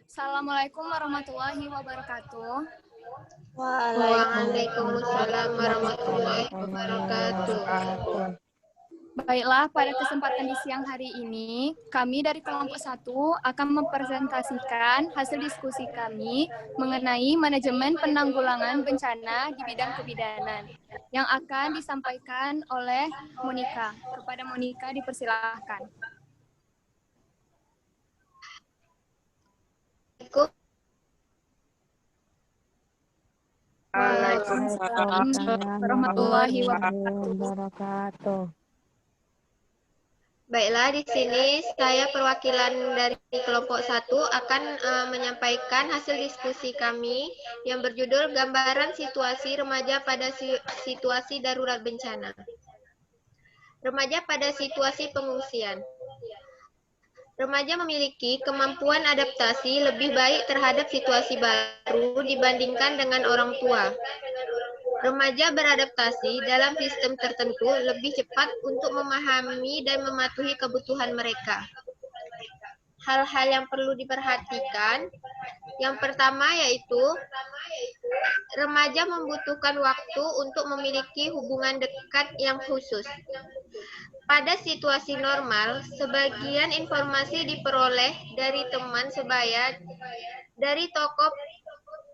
Assalamualaikum warahmatullahi wabarakatuh. Waalaikumsalam warahmatullahi wabarakatuh. Baiklah, pada kesempatan di siang hari ini, kami dari kelompok 1 akan mempresentasikan hasil diskusi kami mengenai manajemen penanggulangan bencana di bidang kebidanan yang akan disampaikan oleh Monika. Kepada Monika dipersilahkan. Waalaikumsalam warahmatullahi wabarakatuh. Baiklah, di sini saya perwakilan dari kelompok 1 akan menyampaikan hasil diskusi kami yang berjudul Gambaran Situasi Remaja pada Situasi Darurat Bencana. Remaja pada situasi pengungsian. Remaja memiliki kemampuan adaptasi lebih baik terhadap situasi baru dibandingkan dengan orang tua. Remaja beradaptasi dalam sistem tertentu lebih cepat untuk memahami dan mematuhi kebutuhan mereka. Hal-hal yang perlu diperhatikan, yang pertama yaitu remaja membutuhkan waktu untuk memiliki hubungan dekat yang khusus. Pada situasi normal, sebagian informasi diperoleh dari teman sebaya, dari tokoh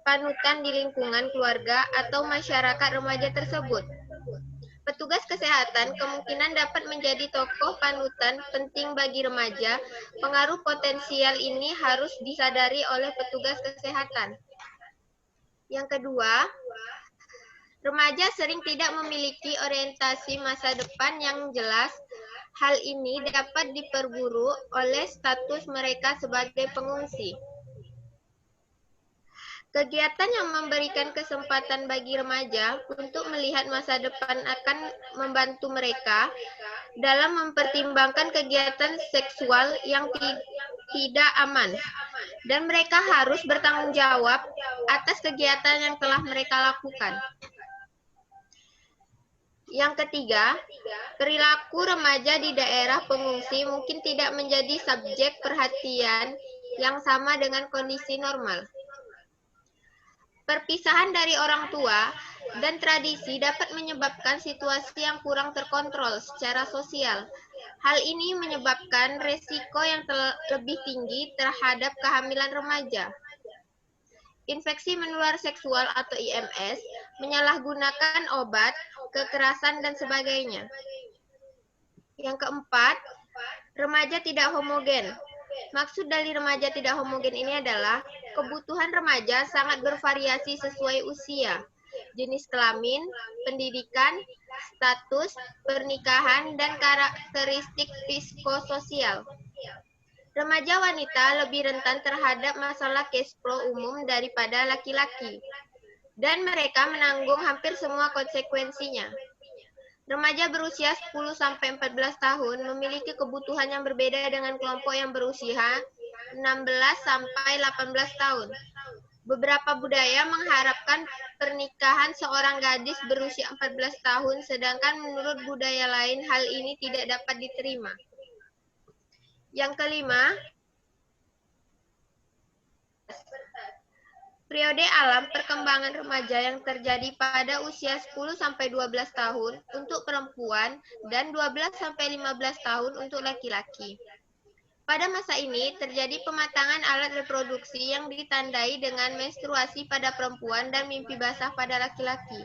panutan di lingkungan keluarga atau masyarakat remaja tersebut. Petugas kesehatan kemungkinan dapat menjadi tokoh panutan penting bagi remaja. Pengaruh potensial ini harus disadari oleh petugas kesehatan. Yang kedua, remaja sering tidak memiliki orientasi masa depan yang jelas. Hal ini dapat diperburuk oleh status mereka sebagai pengungsi. Kegiatan yang memberikan kesempatan bagi remaja untuk melihat masa depan akan membantu mereka dalam mempertimbangkan kegiatan seksual yang tidak aman. Dan mereka harus bertanggung jawab atas kegiatan yang telah mereka lakukan. Yang ketiga, perilaku remaja di daerah pengungsi mungkin tidak menjadi subjek perhatian yang sama dengan kondisi normal. Perpisahan dari orang tua dan tradisi dapat menyebabkan situasi yang kurang terkontrol secara sosial. Hal ini menyebabkan resiko yang lebih tinggi terhadap kehamilan remaja. Infeksi menular seksual atau IMS, menyalahgunakan obat, kekerasan, dan sebagainya. Yang keempat, remaja tidak homogen. Maksud dari remaja tidak homogen ini adalah kebutuhan remaja sangat bervariasi sesuai usia, jenis kelamin, pendidikan, status, pernikahan, dan karakteristik psikososial. Remaja wanita lebih rentan terhadap masalah cash flow umum daripada laki-laki, dan mereka menanggung hampir semua konsekuensinya. Remaja berusia 10-14 tahun memiliki kebutuhan yang berbeda dengan kelompok yang berusia 16-18 tahun. Beberapa budaya mengharapkan pernikahan seorang gadis berusia 14 tahun, sedangkan menurut budaya lain hal ini tidak dapat diterima. Yang kelima, periode alam perkembangan remaja yang terjadi pada usia 10-12 tahun untuk perempuan dan 12-15 tahun untuk laki-laki. Pada masa ini terjadi pematangan alat reproduksi yang ditandai dengan menstruasi pada perempuan dan mimpi basah pada laki-laki.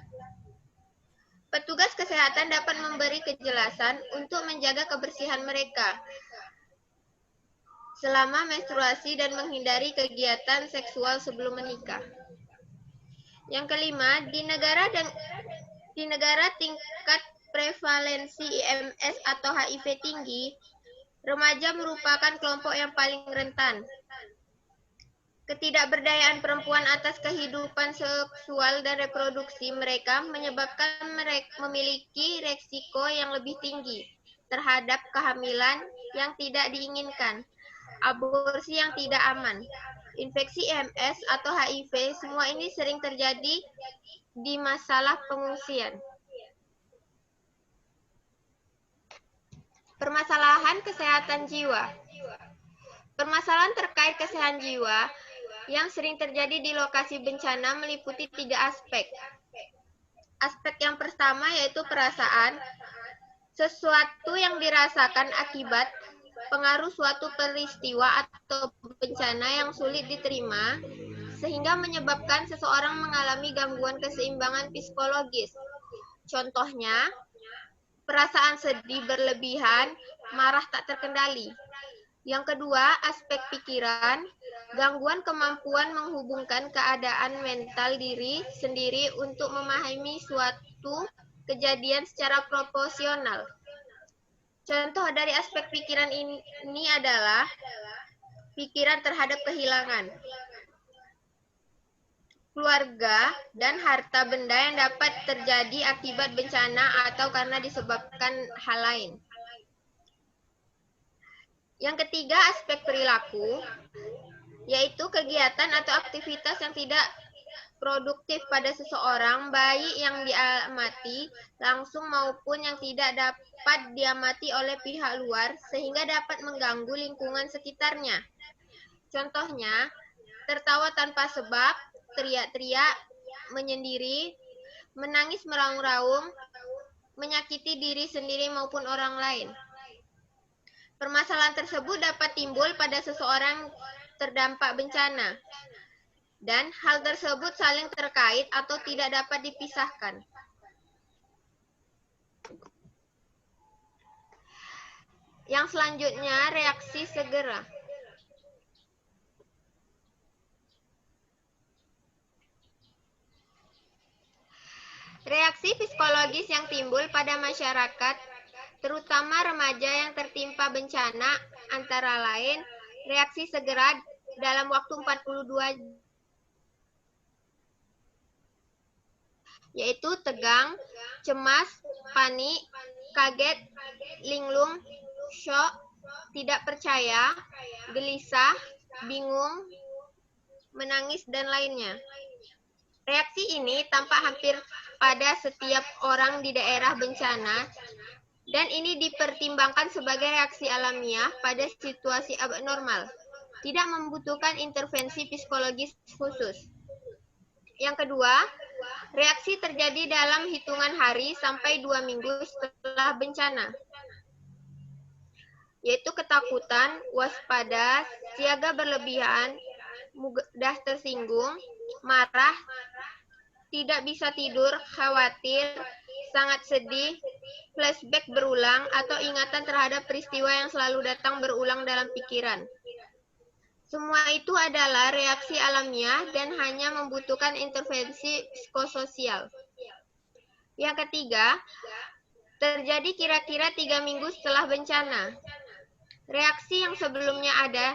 Petugas kesehatan dapat memberi kejelasan untuk menjaga kebersihan mereka selama menstruasi dan menghindari kegiatan seksual sebelum menikah. Yang kelima, di negara tingkat prevalensi IMS atau HIV tinggi, remaja merupakan kelompok yang paling rentan. Ketidakberdayaan perempuan atas kehidupan seksual dan reproduksi mereka menyebabkan mereka memiliki resiko yang lebih tinggi terhadap kehamilan yang tidak diinginkan, aborsi yang tidak aman, infeksi IMS atau HIV, semua ini sering terjadi di masalah pengungsian. Permasalahan kesehatan jiwa. Permasalahan terkait kesehatan jiwa yang sering terjadi di lokasi bencana meliputi 3 aspek. Aspek yang pertama yaitu perasaan, sesuatu yang dirasakan akibat pengaruh suatu peristiwa atau bencana yang sulit diterima, sehingga menyebabkan seseorang mengalami gangguan keseimbangan psikologis. Contohnya, perasaan sedih berlebihan, marah tak terkendali. Yang kedua, aspek pikiran, gangguan kemampuan menghubungkan keadaan mental diri sendiri untuk memahami suatu kejadian secara proporsional. Contoh dari aspek pikiran ini adalah pikiran terhadap kehilangan, keluarga, dan harta benda yang dapat terjadi akibat bencana atau karena disebabkan hal lain. Yang ketiga, aspek perilaku, yaitu kegiatan atau aktivitas yang tidak produktif pada seseorang, baik yang diamati langsung maupun yang tidak dapat diamati oleh pihak luar, sehingga dapat mengganggu lingkungan sekitarnya. Contohnya, tertawa tanpa sebab, teriak-teriak, menyendiri, menangis meraung-raung, menyakiti diri sendiri maupun orang lain. Permasalahan tersebut dapat timbul pada seseorang terdampak bencana, dan hal tersebut saling terkait atau tidak dapat dipisahkan. Yang selanjutnya, reaksi segera. Reaksi psikologis yang timbul pada masyarakat, terutama remaja yang tertimpa bencana, antara lain reaksi segera dalam waktu 42 yaitu tegang, cemas, panik, kaget, linglung, syok, tidak percaya, gelisah, bingung, menangis, dan lainnya. Reaksi ini tampak hampir pada setiap orang di daerah bencana, dan ini dipertimbangkan sebagai reaksi alamiah pada situasi abnormal, tidak membutuhkan intervensi psikologis khusus. Yang kedua, reaksi terjadi dalam hitungan hari sampai 2 minggu setelah bencana, yaitu ketakutan, waspada, siaga berlebihan, mudah tersinggung, marah, tidak bisa tidur, khawatir, sangat sedih, flashback berulang, atau ingatan terhadap peristiwa yang selalu datang berulang dalam pikiran. Semua itu adalah reaksi alamiah dan hanya membutuhkan intervensi psikososial. Yang ketiga, terjadi kira-kira 3 minggu setelah bencana. Reaksi yang sebelumnya ada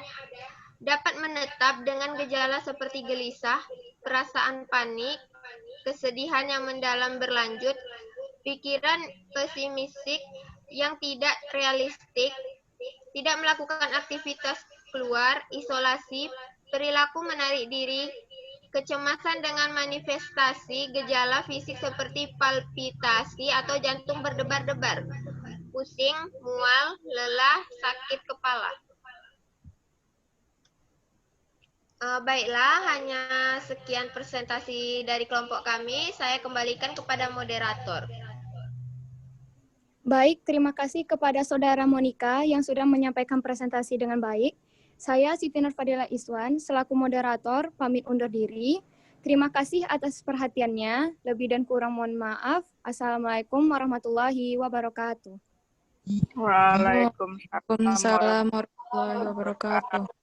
dapat menetap dengan gejala seperti gelisah, perasaan panik, kesedihan yang mendalam berlanjut, pikiran pesimistik yang tidak realistik, tidak melakukan aktivitas keluar, isolasi, perilaku menarik diri, kecemasan dengan manifestasi gejala fisik seperti palpitasi atau jantung berdebar-debar, pusing, mual, lelah, sakit kepala. Baiklah, hanya sekian presentasi dari kelompok kami. Saya kembalikan kepada moderator. Baik, terima kasih kepada Saudara Monica yang sudah menyampaikan presentasi dengan baik. Saya Siti Nurfadila Iswan, selaku moderator, pamit undur diri. Terima kasih atas perhatiannya. Lebih dan kurang mohon maaf. Assalamualaikum warahmatullahi wabarakatuh. Waalaikumsalam Waalaikumsalam warahmatullahi wabarakatuh.